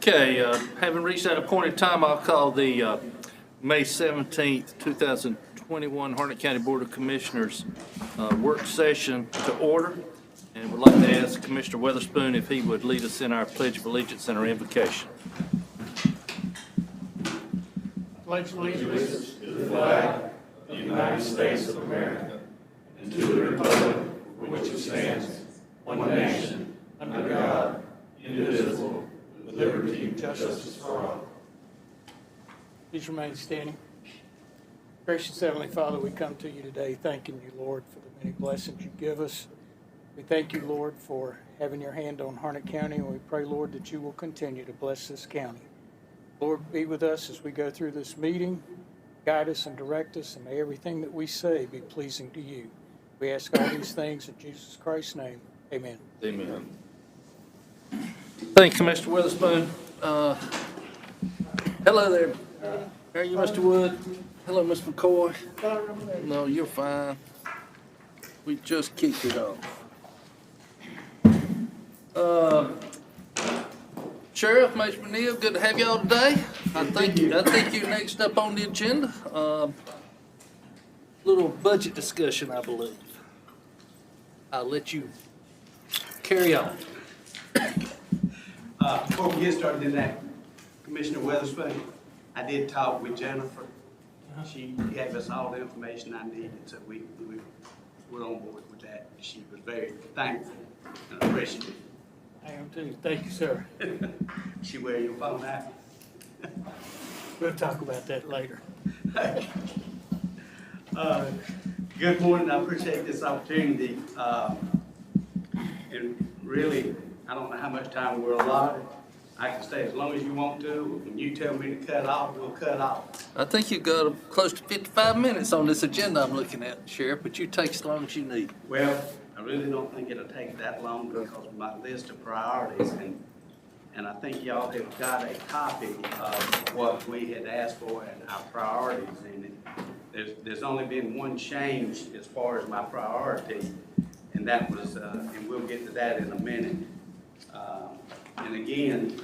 Okay, having reached that appointed time, I'll call the May 17th, 2021 Harnett County Board of Commissioners work session to order. And would like to ask Commissioner Weatherspoon if he would lead us in our Pledge of Allegiance and our invocation. Pledge allegiance to the flag of the United States of America and to the republic for which it stands, one nation, under God, indivisible, with liberty and justice for all. Please remain standing. Gracious Heavenly Father, we come to you today thanking you, Lord, for the many blessings you give us. We thank you, Lord, for having your hand on Harnett County, and we pray, Lord, that you will continue to bless this county. Lord, be with us as we go through this meeting. Guide us and direct us, and may everything that we say be pleasing to you. We ask all these things in Jesus Christ's name. Amen. Amen. Thank you, Mr. Weatherspoon. Hello there. How are you, Mr. Wood? Hello, Ms. McCoy. No, you're fine. We just kicked it off. Sheriff, Major Neal, good to have y'all today. I think you're next up on the agenda. Little budget discussion, I believe. I'll let you carry on. Before we get started in that, Commissioner Weatherspoon, I did talk with Jennifer. She gave us all the information I needed, so we're on board with that. She was very thankful and appreciative. I am too. Thank you, sir. She wear your phone out. We'll talk about that later. Good morning. I appreciate this opportunity. And really, I don't know how much time we're allotted. I can stay as long as you want to. When you tell me to cut off, we'll cut off. I think you've got close to 55 minutes on this agenda I'm looking at, Sheriff, but you take as long as you need. Well, I really don't think it'll take that long because of my list of priorities, and I think y'all have got a copy of what we had asked for and our priorities in it. There's only been one change as far as my priority, and that was, and we'll get to that in a minute. And again,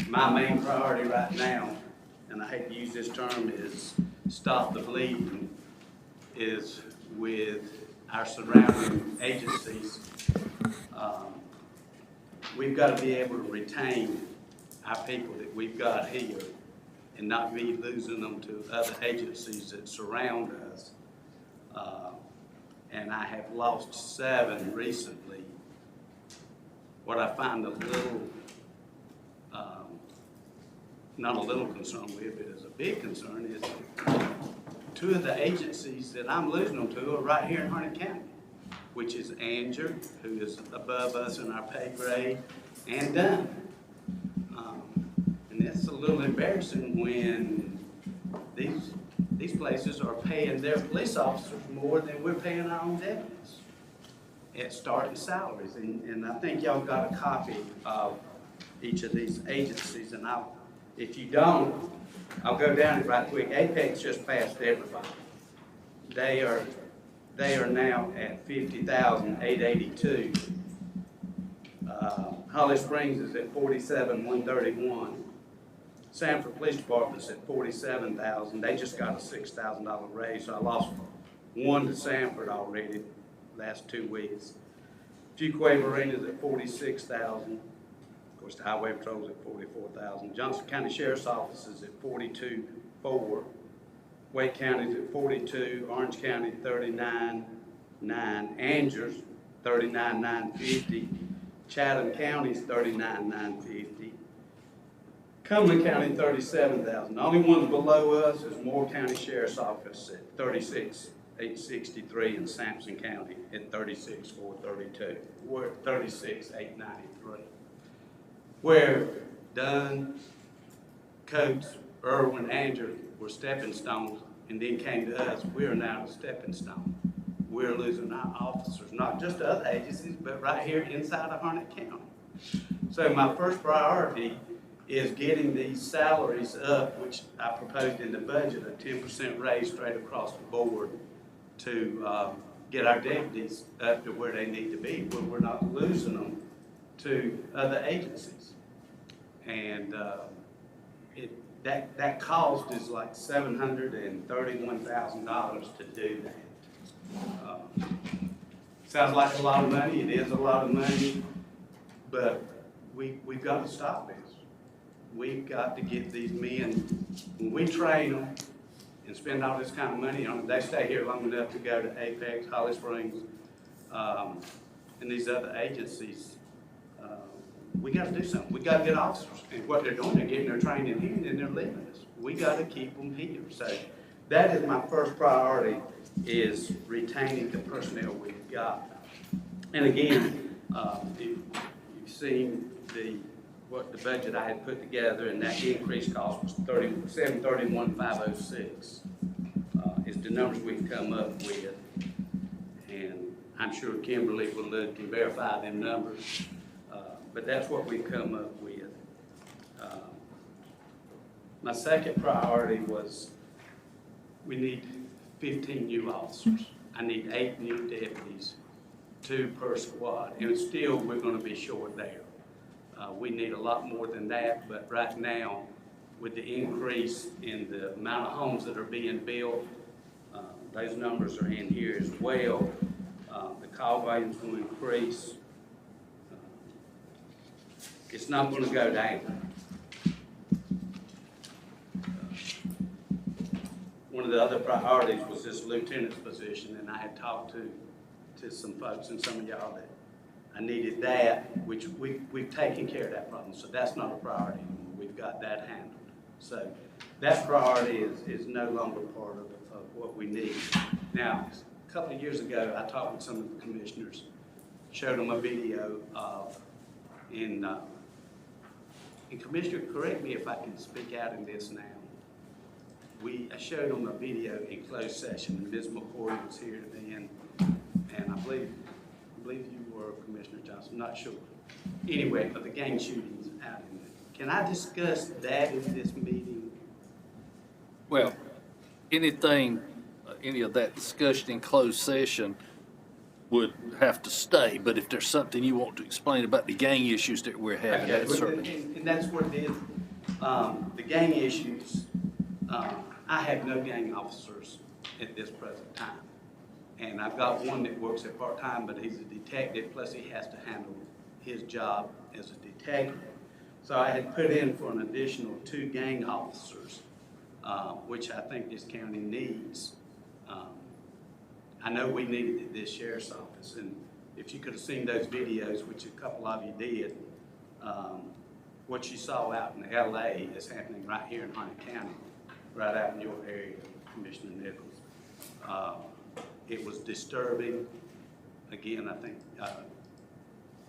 my main priority right now, and I hate to use this term, is stop the bleeding, is with our surrounding agencies. We've got to be able to retain our people that we've got here and not be losing them to other agencies that surround us. And I have lost 7 recently. What I find a little, not a little concern with, but is a big concern, is 2 of the agencies that I'm losing them to are right here in Harnett County, which is Anger, who is above us in our pay grade, and Dunn. And that's a little embarrassing when these places are paying their police officers more than we're paying our own deputies at starting salaries. And I think y'all got a copy of each of these agencies, and if you don't, I'll go down it right quick. Apex just passed everybody. They are now at 50,882. Holly Springs is at 47,131. Sanford Police Department's at 47,000. They just got a $6,000 raise, so I lost 1 to Sanford already last 2 weeks. Fuquay Marina's at 46,000. Of course, the Highway Patrol's at 44,000. Johnson County Sheriff's Office is at 42,400. Wake County's at 42, Orange County 39,900, Angers 39,950, Chatham County's 39,950, Cumberland County 37,000. The only ones below us is Moore County Sheriff's Office at 36,863, and Sampson County at 36,432. We're at 36,893. Where Dunn, Coates, Irwin, Andrew were stepping stones and then came to us, we are now a stepping stone. We're losing our officers, not just to other agencies, but right here inside of Harnett County. So my first priority is getting these salaries up, which I proposed in the budget, a 10% raise straight across the board to get our deputies up to where they need to be, where we're not losing them to other agencies. And that cost is like $731,000 to do that. Sounds like a lot of money. It is a lot of money, but we've got to stop this. We've got to get these men, when we train them and spend all this kind of money on them, they stay here long enough to go to Apex, Holly Springs, and these other agencies. We got to do something. We got to get officers. And what they're doing, they're getting their training here and then they're leaving us. We got to keep them here. So that is my first priority, is retaining the personnel we've got. And again, you've seen what the budget I had put together, and that increase cost was $731,506 is the numbers we've come up with. And I'm sure Kimberly can verify them numbers. But that's what we've come up with. My second priority was we need 15 new officers. I need 8 new deputies, 2 per squad. And still, we're going to be short there. We need a lot more than that, but right now, with the increase in the amount of homes that are being built, those numbers are in here as well. The call volume's going to increase. It's not going to go down. One of the other priorities was this lieutenant's position, and I had talked to some folks and some of y'all that I needed that, which we've taken care of that problem, so that's not a priority anymore. We've got that handled. So that priority is no longer part of what we need. Now, a couple of years ago, I talked with some of the commissioners, showed them a video of, and Commissioner, correct me if I can speak out in this now. I showed them a video in closed session, and Ms. McCoy was here then, and I believe you were Commissioner Johnson, I'm not sure. Anyway, of the gang shootings out in there. Can I discuss that in this meeting? Well, any of that discussion in closed session would have to stay, but if there's something you want to explain about the gang issues that we're having, Okay, that's certainly. and that's what it is. The gang issues, I have no gang officers at this present time. And I've got one that works at part-time, but he's a detective, plus he has to handle his job as a detective. So I had put in for an additional 2 gang officers, which I think this county needs. I know we needed it at this sheriff's office, and if you could have seen those videos, which a couple of you did, what you saw out in LA is happening right here in Harnett County, right out in your area, Commissioner Nichols. It was disturbing. Again, I think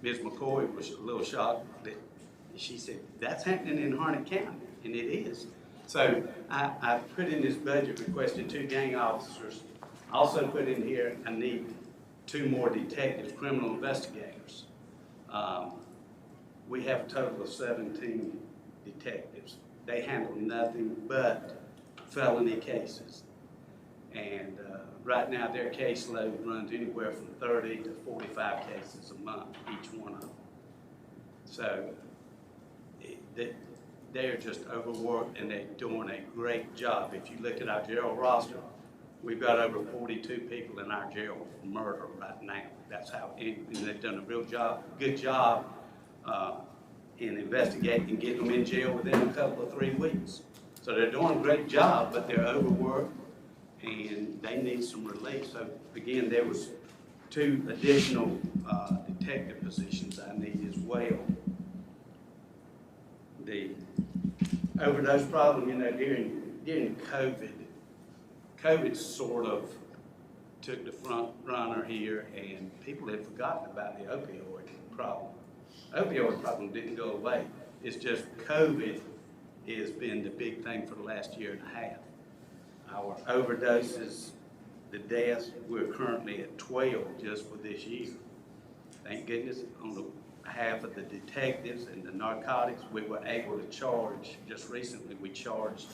Ms. McCoy was a little shocked that she said, that's happening in Harnett County, and it is. So I put in this budget requesting 2 gang officers. I also put in here, I need 2 more detectives, criminal investigators. We have a total of 17 detectives. They handle nothing but felony cases. And right now, their caseload runs anywhere from 30 to 45 cases a month, each one of them. So they're just overworked, and they're doing a great job. If you look at our jail roster, we've got over 42 people in our jail for murder right now. That's how, and they've done a good job in investigating and getting them in jail within a couple of 3 weeks. So they're doing a great job, but they're overworked, and they need some relief. So again, there was 2 additional detective positions I need as well. The overdose problem, during COVID sort of took the front runner here, and people had forgotten about the opioid problem. Opioid problem didn't go away. It's just COVID has been the big thing for the last year and a half. Our overdoses, the deaths, we're currently at 12 just for this year. Thank goodness, on the behalf of the detectives and the narcotics, we were able to charge, just recently we charged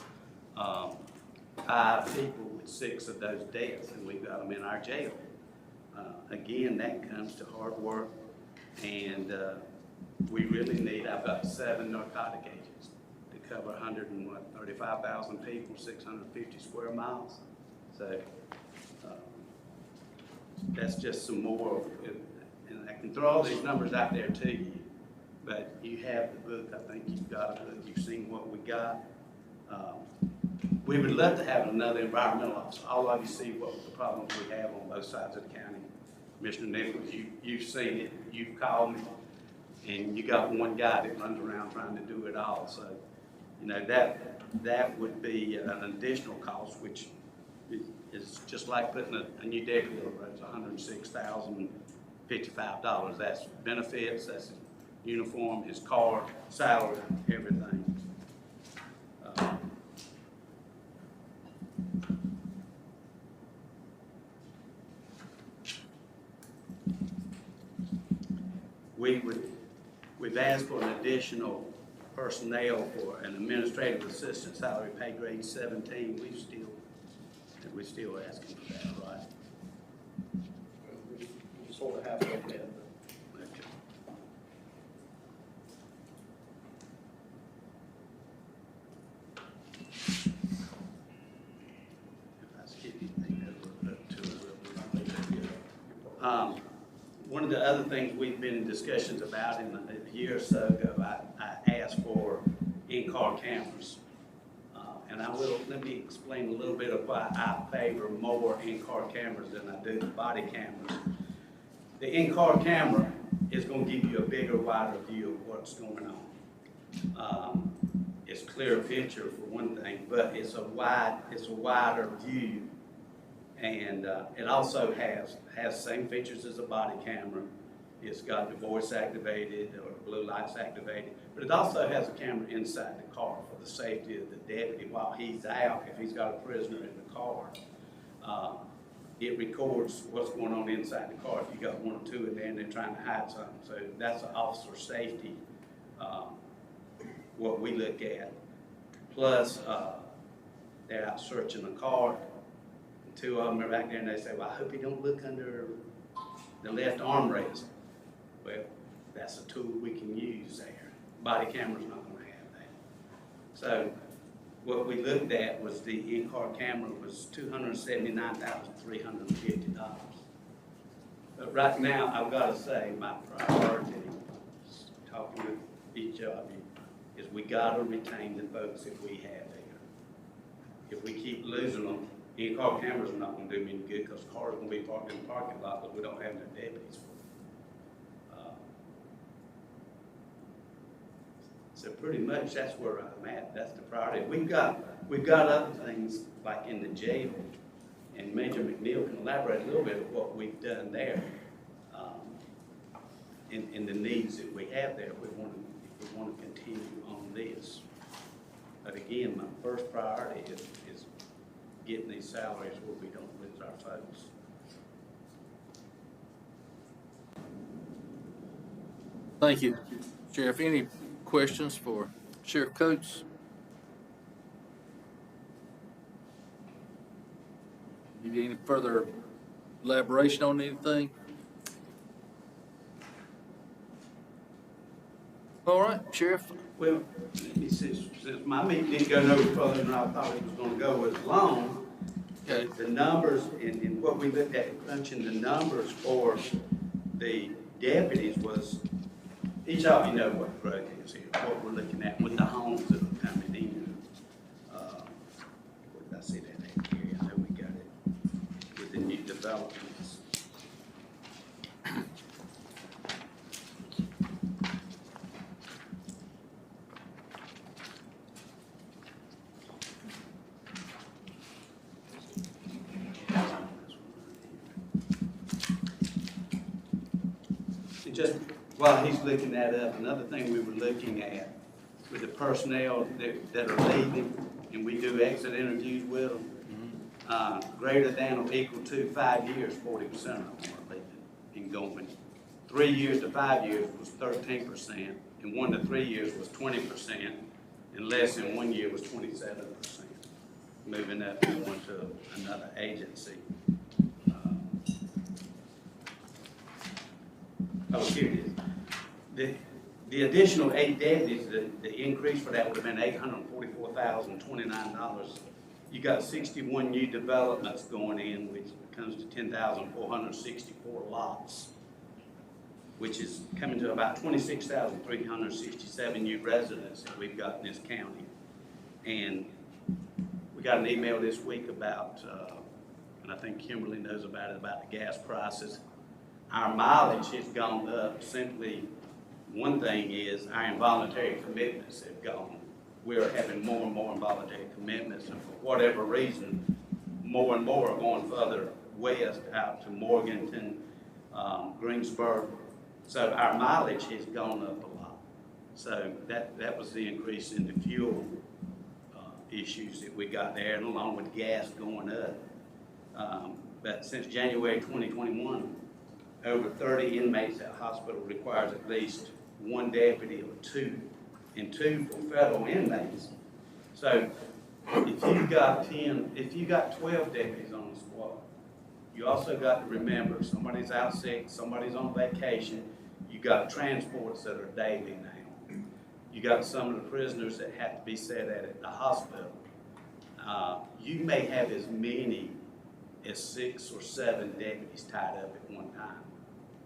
5 people with 6 of those deaths, and we've got them in our jail. Again, that comes to hard work, and we really need, I've got 7 narcotic agents to cover 135,000 people, 650 square miles. So that's just some more, and I can throw all these numbers out there to you, but you have the book. I think you've got a book. You've seen what we got. We would love to have another environmental officer. All of you see what the problems we have on both sides of the county. Commissioner Nichols, you've seen it. You've called me, and you got one guy that runs around trying to do it all. So, you know, that would be an additional cost, which is just like putting a new deputy on the road. It's $106,055. That's benefits, that's his uniform, his car, salary, everything. We've asked for an additional personnel for an administrative assistant salary, pay grade 17. We're still asking for that, right? We sort of have to look at it. Okay. If I skip anything, we'll look to it. One of the other things we've been in discussions about a year or so ago, I asked for in-car cameras. And let me explain a little bit of why I favor more in-car cameras than I do body cameras. The in-car camera is going to give you a bigger, wider view of what's going on. It's clearer picture for one thing, but it's a wider view. And it also has the same features as a body camera. It's got the voice activated or the blue lights activated, but it also has a camera inside the car for the safety of the deputy while he's out. If he's got a prisoner in the car, it records what's going on inside the car. If you got one or two in there and they're trying to hide something, so that's an officer safety. What we look at. Plus, they're out searching the car. Two of them are back there and they say, well, I hope you don't look under the left armrest. Well, that's a tool we can use there. Body camera's not going to have that. So what we looked at was the in-car camera was $279,350. But right now, I've got to say my priority, talking with each of you, is we got to retain the folks that we have there. If we keep losing them, in-car cameras are not going to do me any good because cars are going to be parked in the parking lot, but we don't have no deputies for them. So pretty much that's where I'm at. That's the priority. We've got other things like in the jail, and Major McNeil can elaborate a little bit of what we've done there, in the needs that we have there. If we want to continue on this. But again, my first priority is getting these salaries where we don't lose our folks. Thank you, Sheriff. Any questions for Sheriff Coates? Need any further elaboration on anything? All right, Sheriff. Well, let me see, since my meeting didn't go no further than I thought it was going to go as long, Okay. the numbers and what we looked at crunching the numbers for the deputies was, each of you know what growth is here, what we're looking at with the homes that are coming in. Where did I see that at here? I know we got it with the new developments. Just while he's looking that up, another thing we were looking at with the personnel that are leaving, and we do exit interviews with them, greater than or equal to 5 years, 40% of them are leaving and going. 3 years to 5 years was 13%, and 1 to 3 years was 20%, and less than 1 year was 27%. Moving up and going to another agency. Oh, here it is. The additional 8 deputies, the increase for that would have been $844,029. You got 61 new developments going in, which comes to 10,464 lots, which is coming to about 26,367 new residents that we've got in this county. And we got an email this week about, and I think Kimberly knows about it, about the gas prices. Our mileage has gone up. Simply, one thing is our involuntary commitments have gone. We're having more and more involuntary commitments, and for whatever reason, more and more are going further west out to Morganton, Greensboro. So our mileage has gone up a lot. So that was the increase in the fuel issues that we got there, and along with gas going up. But since January 2021, over 30 inmates at hospital requires at least 1 deputy or 2, and 2 for federal inmates. So if you've got 12 deputies on the squad, you also got to remember somebody's out sick, somebody's on vacation. You got transports that are daily now. You got some of the prisoners that have to be set at the hospital. You may have as many as 6 or 7 deputies tied up at one time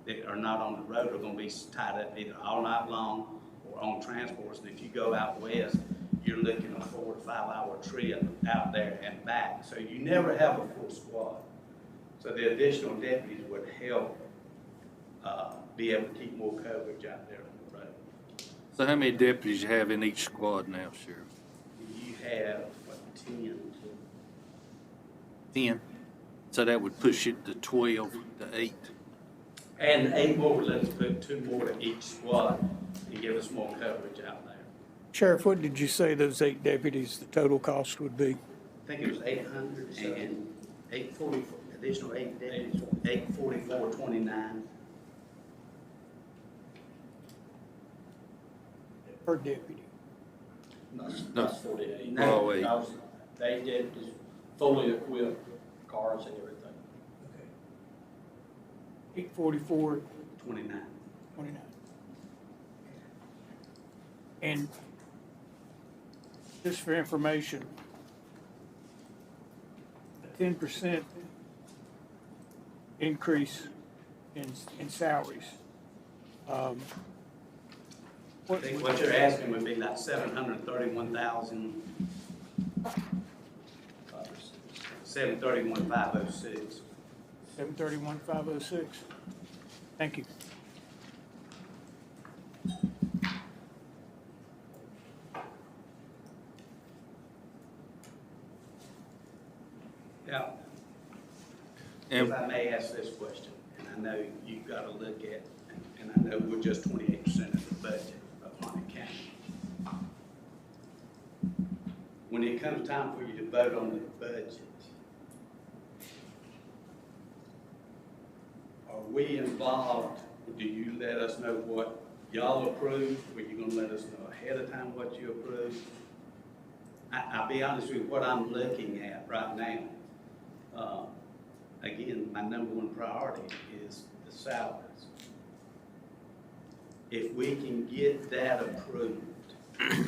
that are not on the road, are going to be tied up either all night long or on transports. And if you go out west, you're looking at a 4 to 5 hour trip out there and back. So you never have a full squad. So the additional deputies would help be able to keep more coverage out there on the road. So how many deputies you have in each squad now, Sheriff? You have, what, 10? 10. So that would push it to 12 to 8. And 8 more, let's put 2 more in each squad and give us more coverage out there. Sheriff, what did you say those 8 deputies, the total cost would be? I think it was 800 and 840, additional 8 deputies, 844.29. Per deputy. That's 48. No. Oh, 8. That was, they did just fully equipped cars and everything. 844.29. 29. And just for information, a 10% increase in salaries. I think what you're asking would be like 731,000, 731,506. 731,506. Thank you. Now, And if I may ask this question, and I know you've got to look at, and I know we're just 28% of the budget of Harnett County. When it comes time for you to vote on the budget, are we involved? Do you let us know what y'all approve? Or you gonna let us know ahead of time what you approve? I'll be honest with you, what I'm looking at right now, again, my #1 priority is the salaries. If we can get that approved,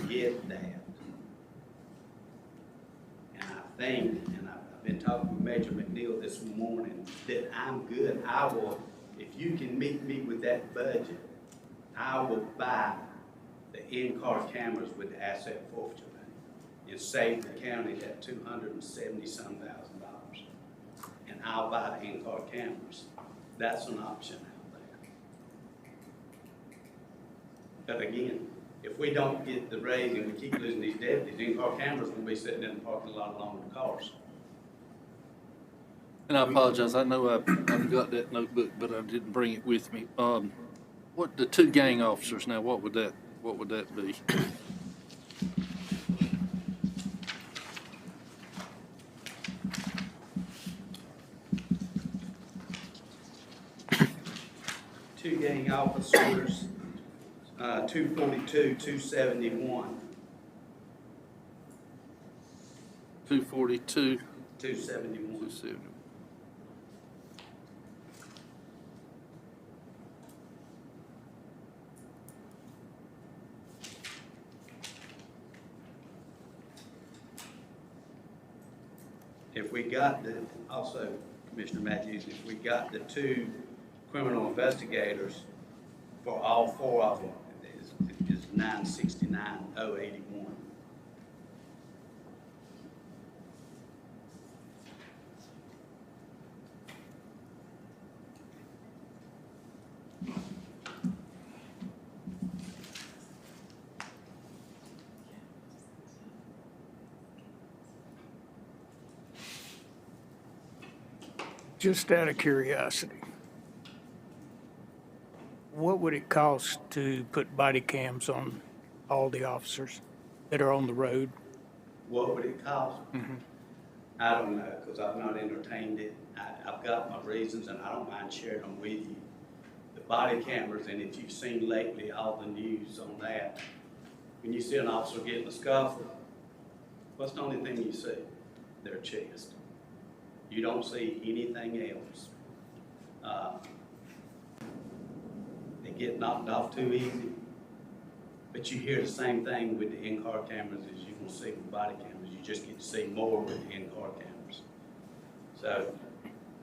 get that. And I think, and I've been talking with Major McNeil this morning, that I'm good. I will, if you can meet me with that budget, I will buy the in-car cameras with the asset forfeiture money and save the county that $270-some thousand. And I'll buy the in-car cameras. That's an option out there. But again, if we don't get the raise and we keep losing these deputies, in-car cameras will be sitting in the parking lot along with the cars. I apologize, I know I've got that notebook, but I didn't bring it with me. What, the 2 gang officers now, what would that be? Two gang officers, 242, 271. 242, 271. 270. we got also, Commissioner Matthews, if we got the 2 criminal investigators for all 4 of them, is 969,081. Just out of curiosity, what would it cost to put body cams on all the officers that are on the road? What would it cost? I don't know, because I've not entertained it. I've got my reasons, and I don't mind sharing them with you. The body cameras, and if you've seen lately all the news on that, when you see an officer get in a scuffle, what's the only thing you see? Their chest. You don't see anything else. They get knocked off too easy. But you hear the same thing with the in-car cameras as you can see with body cameras. You just get to see more with the in-car cameras. So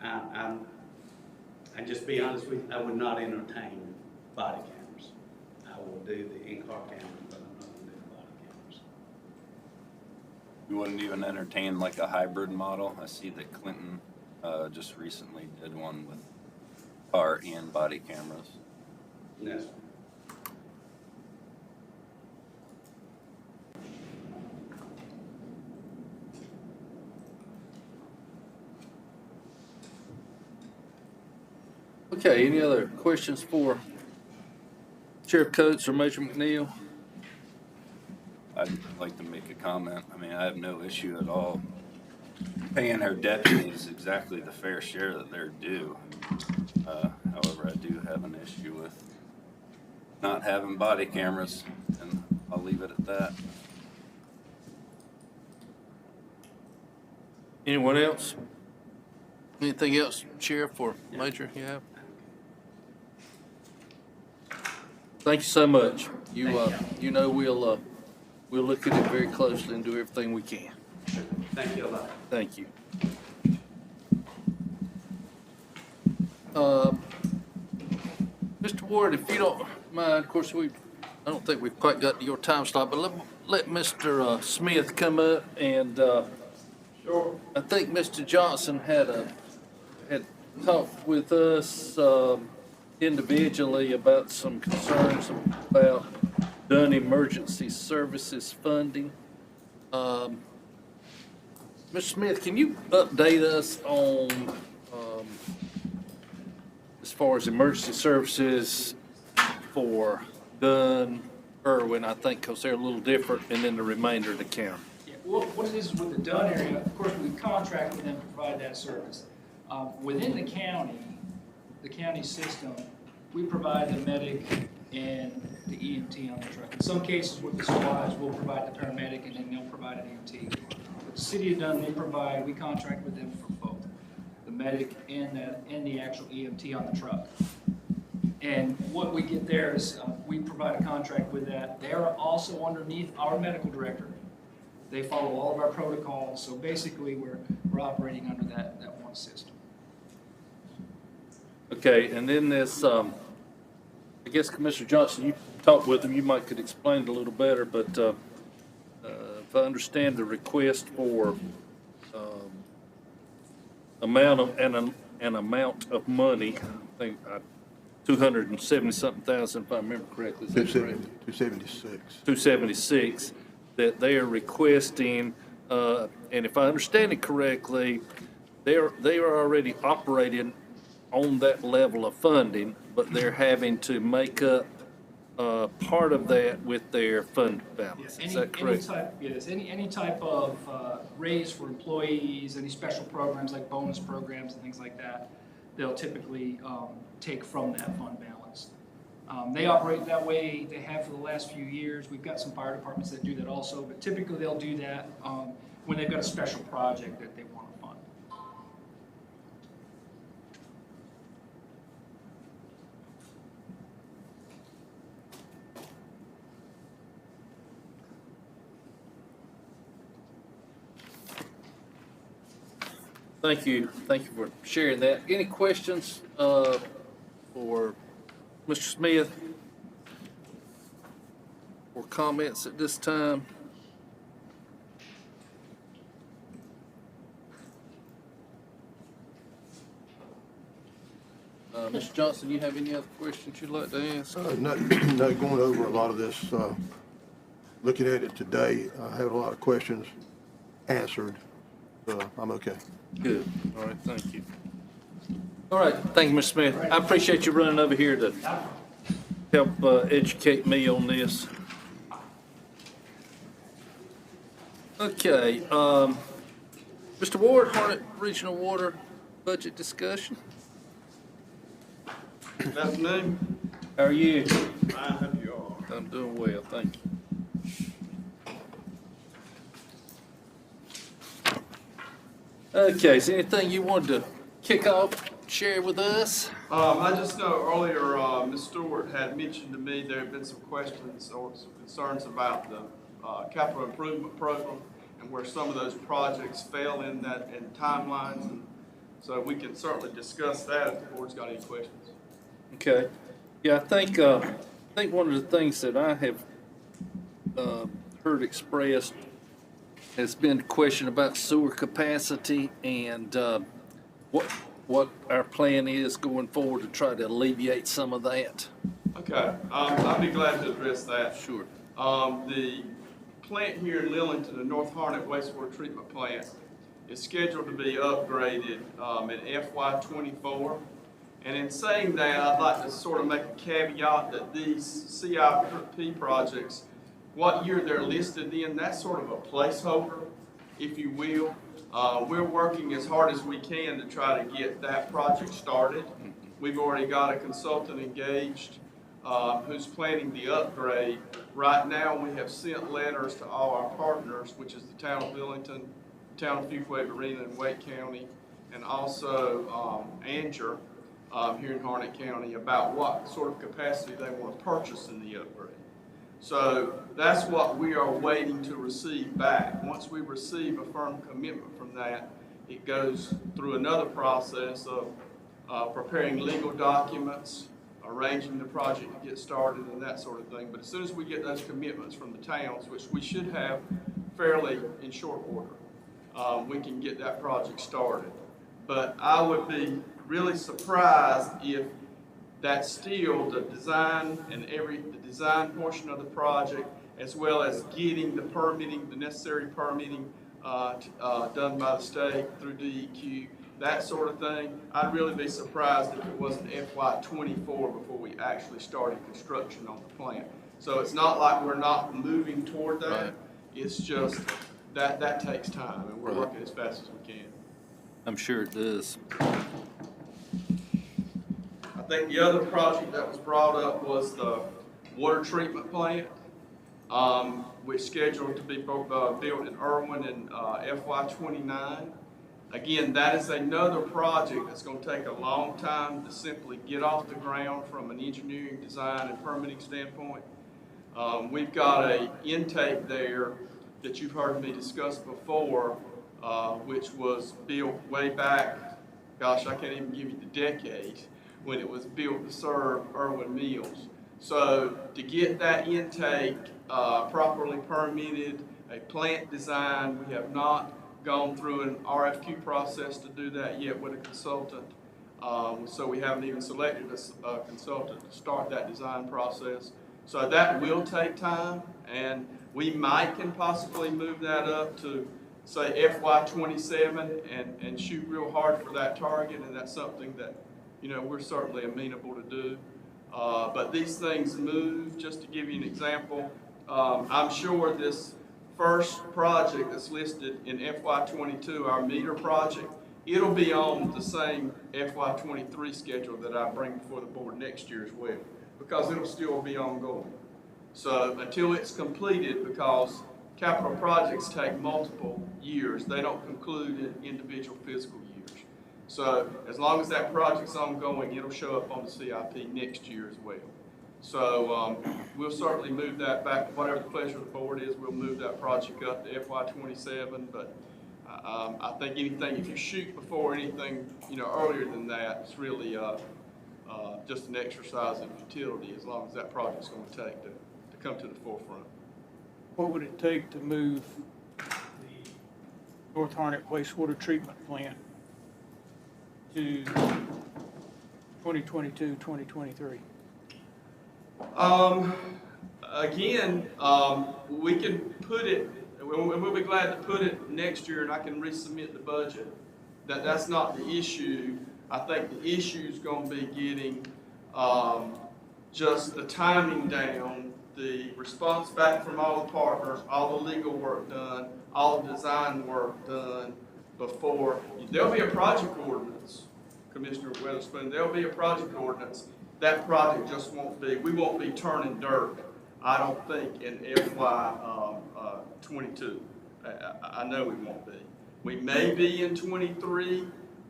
I just be honest with you, I would not entertain body cameras. I will do the in-car cameras, but I'm not going to do the body cameras. You wouldn't even entertain like a hybrid model? I see that Clinton just recently did one with car and body cameras. No, sir. Okay, any other questions for Sheriff Coates or Major McNeil? I'd like to make a comment. I mean, I have no issue at all paying our deputies exactly the fair share that they're due. However, I do have an issue with not having body cameras, and I'll leave it at that. Anyone else? Anything else, Sheriff or Major, you have? Thank you so much. You know we'll look at it very closely and do everything we can. Thank you a lot. Thank you. Mr. Ward, if you don't mind, of course, I don't think we've quite got to your time slot, but let Mr. Smith come up and, Sure. I think Mr. Johnson had talked with us, individually about some concerns about Dunn Emergency Services funding. Mr. Smith, can you update us on, as far as emergency services for Dunn, Irwin, I think, because they're a little different, and then the remainder of the county? Yeah, well, what it is with the Dunn area, of course, we contract with them to provide that service. Within the county system, we provide the medic and the EMT on the truck. In some cases with the squads, we'll provide the paramedic and then they'll provide an EMT. With the city of Dunn, we contract with them for both, the medic and the actual EMT on the truck. And what we get there is we provide a contract with that. They are also underneath our medical director. They follow all of our protocols. So basically, we're operating under that one system. Okay, and then this, I guess Commissioner Johnson, you talked with him, you might could explain it a little better, but if I understand the request for an amount of money, I think 270-something thousand, if I remember correctly. Is that correct? 276. 276, that they are requesting, and if I understand it correctly, they are already operating on that level of funding, but they're having to make up part of that with their fund balance. Is that correct? Any type of raise for employees, any special programs like bonus programs and things like that, they'll typically take from that fund balance. They operate that way, they have for the last few years. We've got some fire departments that do that also, but typically they'll do that when they've got a special project that they want to fund. Thank you for sharing that. Any questions for Mr. Smith? Or comments at this time? Mr. Johnson, you have any other questions you'd like to ask? Not going over a lot of this, looking at it today, I have a lot of questions answered, so I'm okay. Good. All right, thank you. All right, thank you, Mr. Smith. I appreciate you running over here to help educate me on this. Okay, Mr. Ward, Harnett Regional Water Budget Discussion. Good afternoon. How are you? I hope you are. I'm doing well, thank you. Okay, is there anything you wanted to kick off, share with us? I just know earlier, Ms. Stewart had mentioned to me there have been some questions or some concerns about the capital improvement program and where some of those projects fell in timelines. And so we can certainly discuss that if the board's got any questions. Okay. Yeah, I think one of the things that I have heard expressed has been a question about sewer capacity and what our plan is going forward to try to alleviate some of that. Okay, I'd be glad to address that. Sure. The plant here in Lillington, the North Harnett wastewater treatment plant, is scheduled to be upgraded in FY24. And in saying that, I'd like to sort of make a caveat that these CIP projects, what year they're listed in, that's sort of a placeholder, if you will. We're working as hard as we can to try to get that project started. We've already got a consultant engaged who's planning the upgrade. Right now, we have sent letters to all our partners, which is the town of Lillington, the town of Fuquay-Varina in Wake County, and also Anger here in Harnett County, about what sort of capacity they want to purchase in the upgrade. So that's what we are waiting to receive back. Once we receive a firm commitment from that, it goes through another process of preparing legal documents, arranging the project to get started and that sort of thing. But as soon as we get those commitments from the towns, which we should have fairly in short order, we can get that project started. But I would be really surprised if that's still the design and the design portion of the project, as well as getting the permitting, the necessary permitting done by the state through DEQ, that sort of thing. I'd really be surprised if it wasn't FY24 before we actually started construction on the plant. So it's not like we're not moving toward that. Right. It's just that takes time, and we're working as fast as we can. I'm sure it does. I think the other project that was brought up was the water treatment plant, which is scheduled to be built in Irwin in FY29. Again, that is another project that's going to take a long time to simply get off the ground from an engineering, design, and permitting standpoint. We've got an intake there that you've heard me discuss before, which was built way back, gosh, I can't even give you the decade, when it was built to serve Irwin Mills. So to get that intake properly permitted, a plant design, we have not gone through an RFQ process to do that yet with a consultant. So we haven't even selected a consultant to start that design process. So that will take time, and we can possibly move that up to, say, FY27 and shoot real hard for that target, and that's something that, you know, we're certainly amenable to do. But these things move. Just to give you an example, I'm sure this first project that's listed in FY22, our meter project, it'll be on the same FY23 schedule that I bring before the board next year as well, because it'll still be ongoing. So until it's completed, because capital projects take multiple years, they don't conclude in individual fiscal years. So as long as that project's ongoing, it'll show up on the CIP next year as well. So we'll certainly move that back, whatever the pleasure of the board is, we'll move that project up to FY27, but I think anything, if you shoot before anything, earlier than that, it's really, just an exercise in futility, as long as that project's gonna take to come to the forefront. What would it take to move the North Harnett wastewater treatment plant to 2022, 2023? Again, we can put it, we'll be glad to put it next year, and I can resubmit the budget. That's not the issue. I think the issue's gonna be getting, just the timing down, the response back from all the partners, all the legal work done, all the design work done before. There'll be a project ordinance, Commissioner Weatherspoon, there'll be a project ordinance. That project just won't be, we won't be turning dirt, I don't think, in FY 22. I know we won't be. We may be in 23,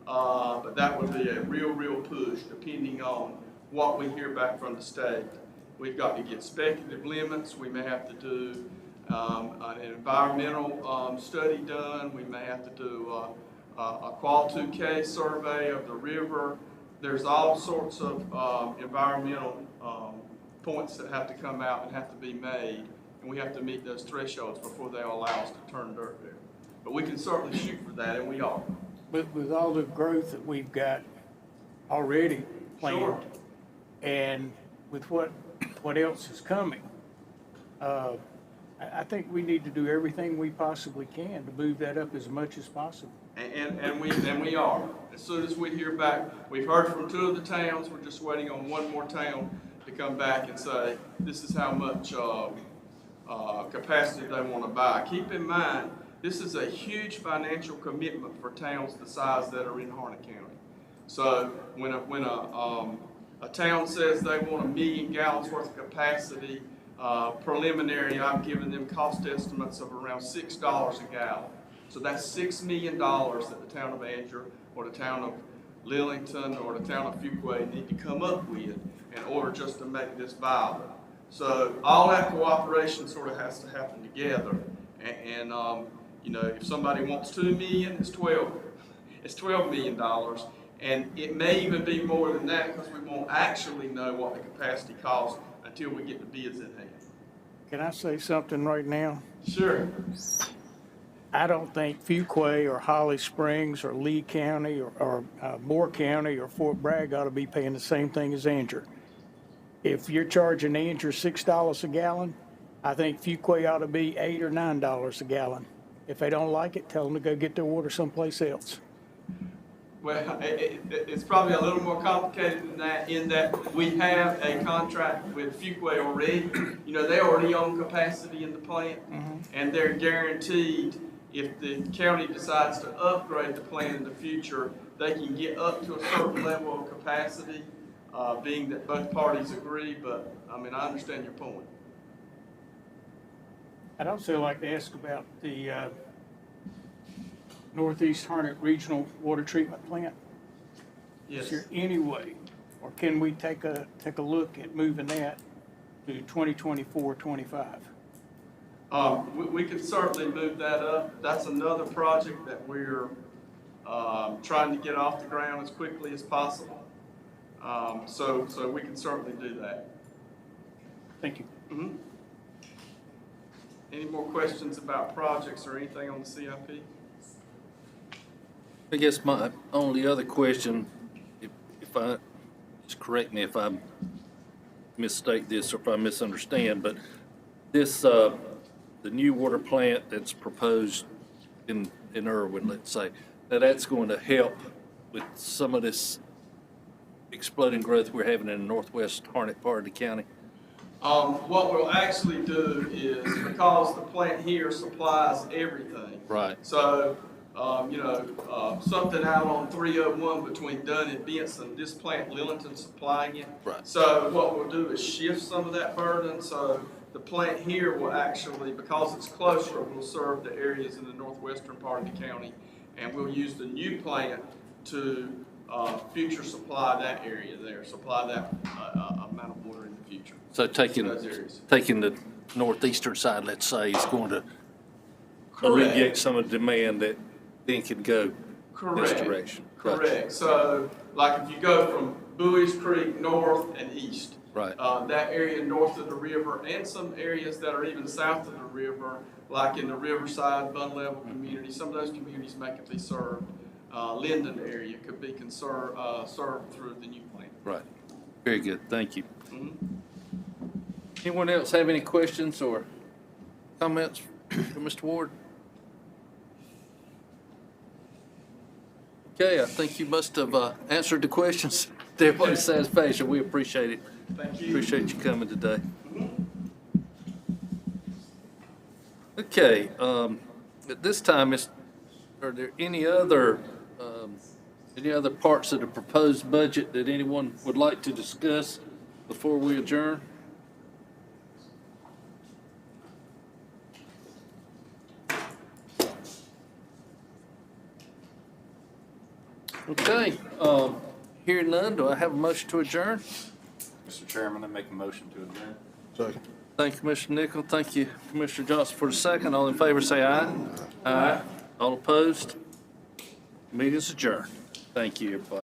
but that would be a real push, depending on what we hear back from the state. We've got to get speculative limits. We may have to do an environmental study done. We may have to do a Qual 2K survey of the river. There's all sorts of environmental points that have to come out and have to be made, and we have to meet those thresholds before they'll allow us to turn dirt there. But we can certainly shoot for that, and we are. With all the growth that we've got already planned, Sure. and with what else is coming, I think we need to do everything we possibly can to move that up as much as possible. And we are. As soon as we hear back, we've heard from 2 of the towns. We're just waiting on 1 more town to come back and say, this is how much capacity they want to buy. Keep in mind, this is a huge financial commitment for towns the size that are in Harnett County. So when a town says they want 1 million gallons worth of capacity, preliminary, I've given them cost estimates of around $6 a gallon. So that's $6 million that the town of Andrew or the town of Lillington or the town of Fuquay need to come up with in order just to make this viable. So all that cooperation sort of has to happen together. And if somebody wants $2 million, it's $12 million. And it may even be more than that because we won't actually know what the capacity costs until we get the bids in hand. Can I say something right now? Sure. I don't think Fuquay or Holly Springs or Lee County or Moore County or Fort Bragg ought to be paying the same thing as Andrew. If you're charging Andrew $6 a gallon, I think Fuquay ought to be $8 or $9 a gallon. If they don't like it, tell them to go get their water someplace else. Well, it's probably a little more complicated than that in that we have a contract with Fuquay already. They already own capacity in the plant, and they're guaranteed if the county decides to upgrade the plant in the future, they can get up to a certain level of capacity, being that both parties agree. But, I understand your point. I'd also like to ask about the Northeast Harnett Regional Water Treatment Plant. Yes. Is there any way, or can we take a look at moving that to 2024, 25? We could certainly move that up. That's another project that we're trying to get off the ground as quickly as possible. So we can certainly do that. Thank you. Mm-hmm. Any more questions about projects or anything on the CIP? I guess my only other question, if I, just correct me if I misstate this or if I misunderstand, but this, the new water plant that's proposed in Irwin, let's say, that's going to help with some of this exploding growth we're having in the northwest Harnett part of the county? What we'll actually do is, because the plant here supplies everything. Right. So, something out on 301 between Dunn and Benson, this plant, Lillington's supplying it. Right. So what we'll do is shift some of that burden. So the plant here will actually, because it's closer, will serve the areas in the northwestern part of the county. And we'll use the new plant to future supply that area there, supply that amount of water in the future. So taking the northeastern side, let's say, is going to alleviate some of the demand that then can go this Correct. direction. Gotcha. Correct. So, like if you go from Bowie's Creek north and east. Right. That area north of the river and some areas that are even south of the river, like in the Riverside, Bun Level community, some of those communities may could be served. Linden area could be served through the new plant. Right. Very good. Thank you. Mhm. Anyone else have any questions or comments for Mr. Ward? Okay, I think you must have answered the questions to everybody's satisfaction. We appreciate it. Thank you. Appreciate you coming today. Okay, at this time, are there any other parts of the proposed budget that anyone would like to discuss before we adjourn? Okay, hearing none, do I have a motion to adjourn? Mr. Chairman, I make a motion to adjourn. Second. Thank you, Commissioner Nichol. Thank you, Commissioner Johnson, for the second. All in favor, say aye. Aye. All opposed? Meeting's adjourned. Thank you, everybody.